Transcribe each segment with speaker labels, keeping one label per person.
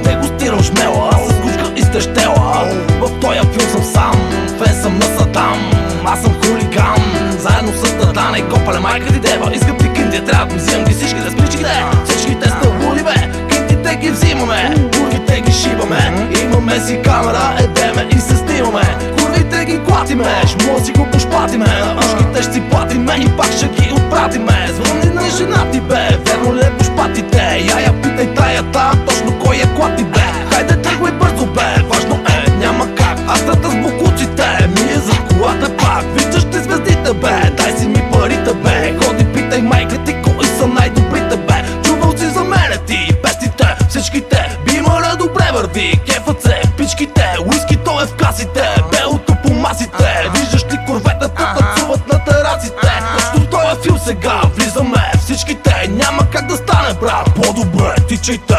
Speaker 1: Дегустирам шмела с гушка и стещела. В тоя филм съм сам, фен съм на Садам. Аз съм хулиган, заедно с Дадан и Копале майка ти дева. Искам ти кинти, трябва да взимам ги всичките с пличките. Всичките сте луди бе, кинтите ги взимаме, курвите ги шибаме. Имаме си камера, едеме и се снимаме. Курвите ги клатиме, шмо си го пошпатиме. На ушките ще си платиме и пак ще ги отпратиме. Звънни на жена ти бе, верно ли е пошпатите? Я питай таята, точно кой е клати бе. Хайде тръгвай бързо бе, важно е, няма как. Астрата с бокуците, ми е за колата пак. Виждаш ти звездите бе, дай си ми парите бе. Ходи питай майка ти, кои са най-добрите бе. Чувал си за мене ти, пестите, всичките. Бимара добре върви, кефът се, пичките. Уискито е в касите, белото по масите. Виждаш ли курветата танцуват на терасите. Точно в този филм сега влизаме всичките. Няма как да стане брат, по-добре тичайте.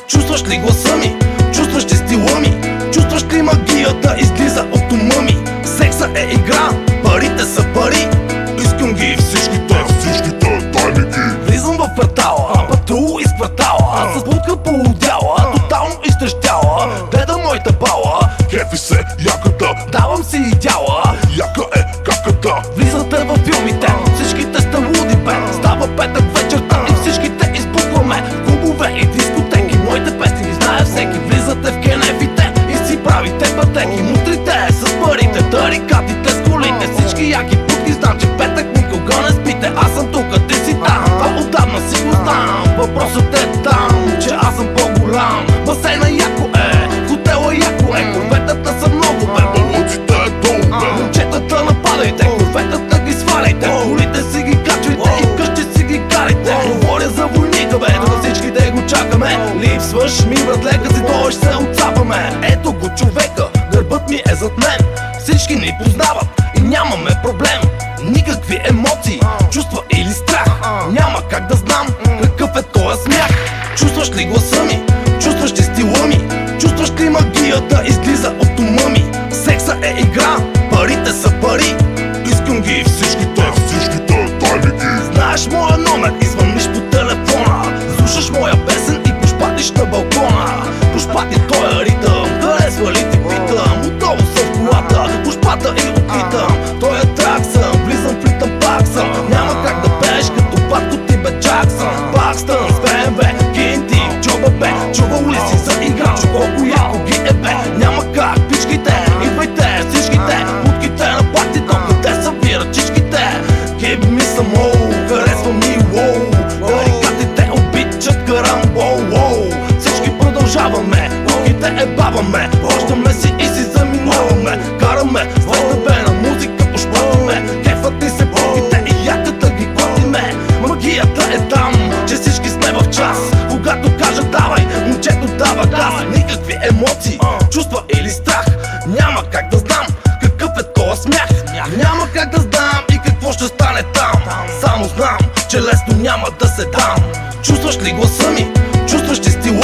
Speaker 1: Чувстваш ли гласа ми? Чувстваш ли стила ми? Чувстваш ли магията излиза от ума ми? Секса е игра, парите са пари. Искам ги всичките, дай ми ги. Влизам в квартала, патрул из квартала. С будка полудяла, тотално изтрещяла. Гледа моята бала,
Speaker 2: Кефи се яката,
Speaker 1: давам си идяла.
Speaker 2: яка е каката.
Speaker 1: Влизате във филмите, всичките сте луди бе. Става петък вечерта и всичките избухваме. Клубове и дискотеки, моите песни ги знае всеки. Влизате в кенефите и си правите пътеки. Мутрите с парите, тарикатите с колите. Всички яки путки, знам, че в петък никога не спите. Аз съм тук, ти си там, това отдавна си го знам. Въпросът е там, че аз съм по-голям. Басейна яко е, хотела яко е. Курветата са много бе,
Speaker 2: Балъците е долу бе.
Speaker 1: момчетата нападайте, курветата ги сваляйте. Колите си ги качвайте и вкъщи си ги карайте. Говоря за войника бе, тук всичките го чакаме. Липсваш ми братле, като си дойдеш се отцапаме. Ето го човека, гърбът ми е зад мен. Всички ни познават и нямаме проблем. Никакви емоции, чувства или страх. Няма как да знам какъв е този смях. Чувстваш ли гласа ми? Чувстваш ли стила ми? Чувстваш ли магията излиза от ума ми? Секса е игра, парите са пари.
Speaker 2: Искам ги всичките, дай ми ги.
Speaker 1: Знаеш моя номер и звъниш по телефона. Слушаш моя песен и пошпатиш на балкона. Пошпати тоя ритъм, харесва ли ти питам? Отново съм в колата, пошпата и отлитам. Тоя трак съм, влизам в ритъм пак съм. Няма как да пееш като батко ти бе Джаксън. Пакстън с БМВ, кинти, джоба бе. Чувал ли си за играч, колко яко ги е бе? Няма как, пичките, идвайте всичките. Будките на партито, къде са вирачичките? Give me some more, харесва ми воу. Тарикатите обичат карамбол, воу. Всички продължаваме, логите е баваме. Връщаме си и си заминаваме. Караме, степена музика пошпъваме. Кефът ни се бургите и яката ги клатиме. Магията е там, че всички сме в час. Когато кажа давай, момчето дава газ. Никакви емоции, чувства или страх. Няма как да знам какъв е този смях. Няма как да знам и какво ще стане там. Само знам, че лесно няма да се дам. Чувстваш ли гласа ми? Чувстваш ли стила